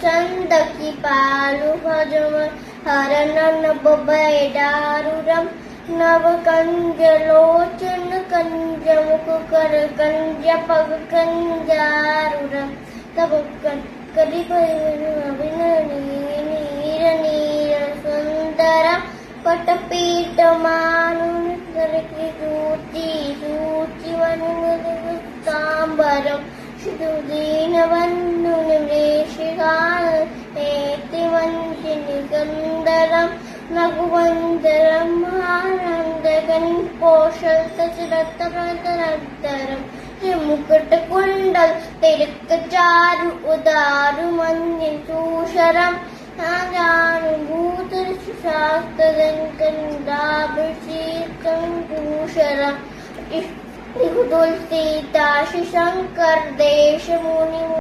చందకి పాలు భజమ హరణ బబైడారురం నవకంజలోచన కంజముకు కర కంజ పగ కంజారురం తబ కరి నీర నీర సుందర పటపీఠమాను సూచి సూచి వనుతాంబరం శుదీనవన్ను నివేశికాతి వంశిని గంధరం నగువందరం ఆనందగన్ పోషల్ సచరతరం ముకుట కుండల్ తిరుక్క చారు ఉదారు మంది సూషరం భూతర శాస్త్రదంకం భూషరం तुलसीदास शंकर देश मुनि